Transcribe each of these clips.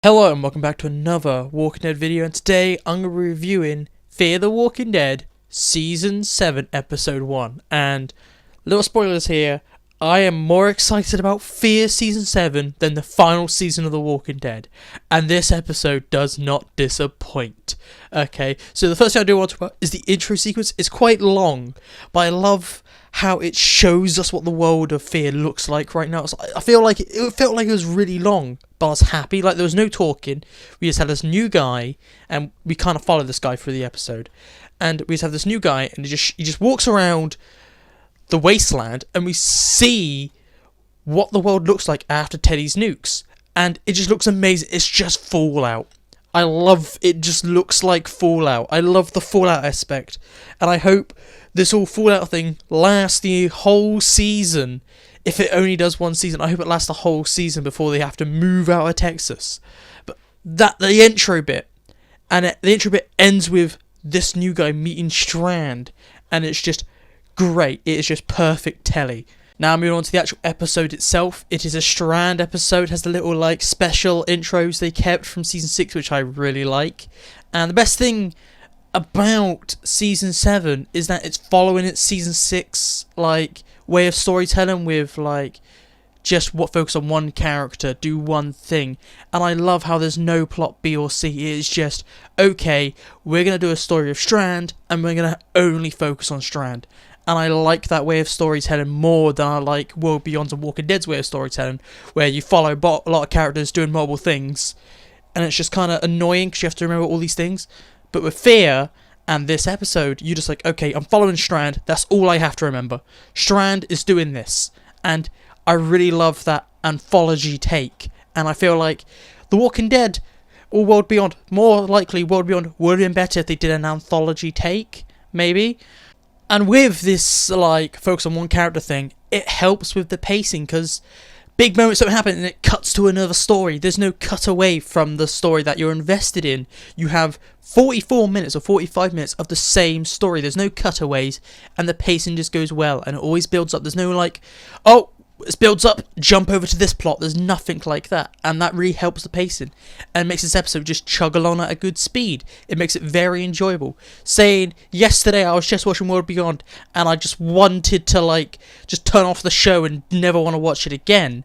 Hello and welcome back to another Walking Dead video, and today I'm going to be reviewing Fear the Walking Dead Season 7 Episode 1. And little spoilers here, I am more excited about Fear Season 7 than the final season of The Walking Dead. And this episode does not disappoint. Okay, so the first thing I do want to talk about is the intro sequence. It's quite long, but I love how it shows us what the world of Fear looks like right now. I feel like it felt like it was really long, but I was happy. Like, there was no talking. We just had this new guy, and we kind of followed this guy through the episode. And we just have this new guy, and he just walks around the wasteland, and we see what the world looks like after Teddy's nukes. And it just looks amazing. It's just Fallout. I love it. Just looks like Fallout. I love the Fallout aspect, and I hope this whole Fallout thing lasts the whole season. If it only does one season, I hope it lasts the whole season before they have to move out of Texas. But the intro bit, and the intro bit ends with this new guy meeting Strand, and it's just great. It is just perfect telly. Now moving on to the actual episode itself. It is a Strand episode. It has the little like special intros they kept from season 6, which I really like. And the best thing about season 7 is that it's following its season 6 like way of storytelling, with like just what focus on one character, do one thing. And I love how there's no plot B or C. It is just, okay, we're gonna do a story of Strand, and we're gonna only focus on Strand. And I like that way of storytelling more than I like World Beyond's and Walking Dead's way of storytelling, where you follow a lot of characters doing multiple things, and it's just kind of annoying because you have to remember all these things. But with Fear and this episode, you're just like, okay, I'm following Strand, that's all I have to remember. Strand is doing this, and I really love that anthology take. And I feel like The Walking Dead or World Beyond, more likely World Beyond, would have been better if they did an anthology take, maybe. And with this, like, focus on one character thing, it helps with the pacing, because big moments don't happen and it cuts to another story. There's no cut away from the story that you're invested in. You have 44 minutes or 45 minutes of the same story. There's no cutaways, and the pacing just goes well, and it always builds up. There's no, like, oh, it builds up, jump over to this plot. There's nothing like that, and that really helps the pacing and makes this episode just chug along at a good speed. It makes it very enjoyable. Saying yesterday I was just watching World Beyond and I just wanted to like just turn off the show and never want to watch it again.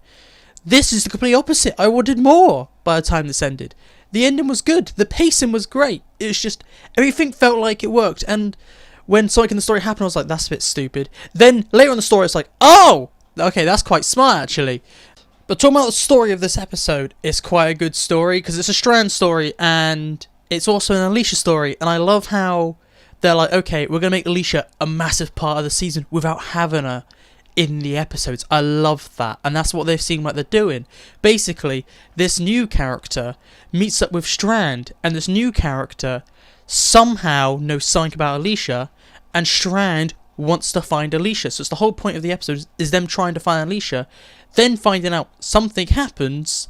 This is the complete opposite. I wanted more by the time this ended. The ending was good. The pacing was great. It was just, everything felt like it worked. And when something in the story happened, I was like, that's a bit stupid. Then later in the story, it's like, oh, okay, that's quite smart, actually. But talking about the story of this episode, it's quite a good story, because it's a Strand story, and it's also an Alicia story, and I love how they're like, okay, we're going to make Alicia a massive part of the season without having her in the episodes. I love that, and that's what they've seen like they're doing. Basically, this new character meets up with Strand, and this new character somehow knows something about Alicia, and Strand wants to find Alicia. So it's the whole point of the episode is them trying to find Alicia, then finding out something happens,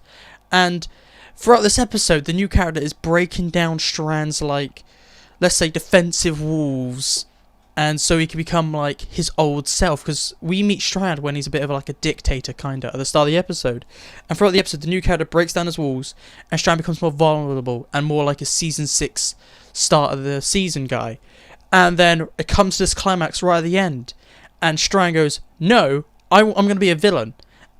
and throughout this episode the new character is breaking down Strand's, like, let's say, defensive walls, and so he can become like his old self, because we meet Strand when he's a bit of like a dictator kinda at the start of the episode, and throughout the episode the new character breaks down his walls, and Strand becomes more vulnerable and more like a season 6 start of the season guy. And then it comes to this climax right at the end, and Strand goes, no, I'm going to be a villain.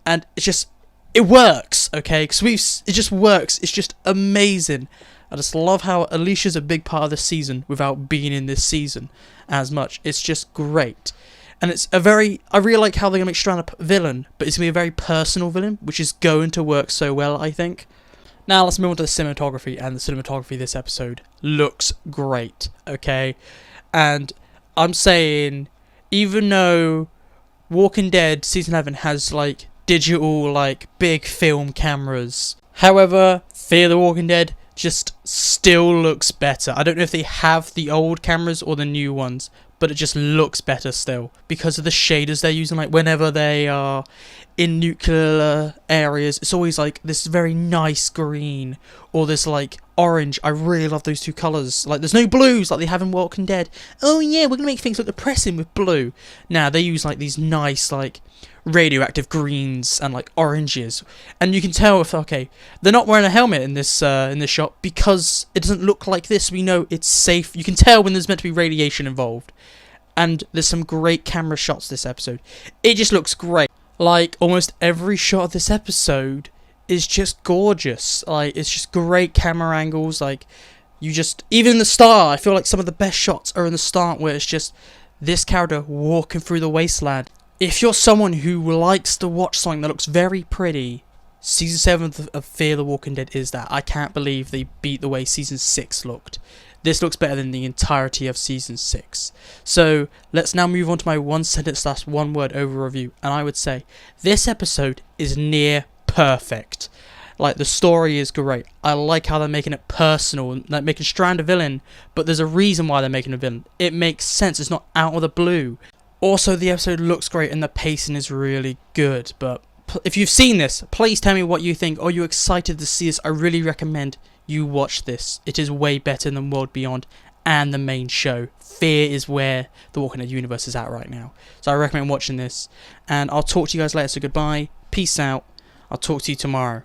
And it's just, it works, okay? Because it just works. It's just amazing. I just love how Alicia's a big part of the season without being in this season as much. It's just great. And it's a very, I really like how they're going to make Strand a villain, but it's going to be a very personal villain, which is going to work so well, I think. Now let's move on to the cinematography, and the cinematography this episode looks great, okay? And I'm saying, even though Walking Dead Season 11 has, like, digital, like, big film cameras, however, Fear the Walking Dead just still looks better. I don't know if they have the old cameras or the new ones, but it just looks better still, because of the shaders they're using. Like, whenever they are in nuclear areas, it's always, like, this very nice green, or this, like, orange. I really love those two colours. Like, there's no blues like they have in Walking Dead. Oh yeah, we're gonna make things look depressing with blue. Now they use like these nice like radioactive greens and like oranges, and you can tell if okay they're not wearing a helmet in this shot because it doesn't look like this. We know it's safe. You can tell when there's meant to be radiation involved. And there's some great camera shots this episode. It just looks great. Like, almost every shot of this episode is just gorgeous. Like, it's just great camera angles. Like, even the start, I feel like some of the best shots are in the start where it's just this character walking through the wasteland. If you're someone who likes to watch something that looks very pretty, Season 7 of Fear the Walking Dead is that. I can't believe they beat the way Season 6 looked. This looks better than the entirety of Season 6. So, let's now move on to my one sentence / one word overview. And I would say, this episode is near perfect. Like, the story is great. I like how they're making it personal, like making Strand a villain, but there's a reason why they're making a villain. It makes sense, it's not out of the blue. Also, the episode looks great and the pacing is really good, but if you've seen this, please tell me what you think. Are you excited to see this? I really recommend you watch this. It is way better than World Beyond and the main show. Fear is where the Walking Dead universe is at right now. So I recommend watching this. And I'll talk to you guys later. So goodbye. Peace out. I'll talk to you tomorrow.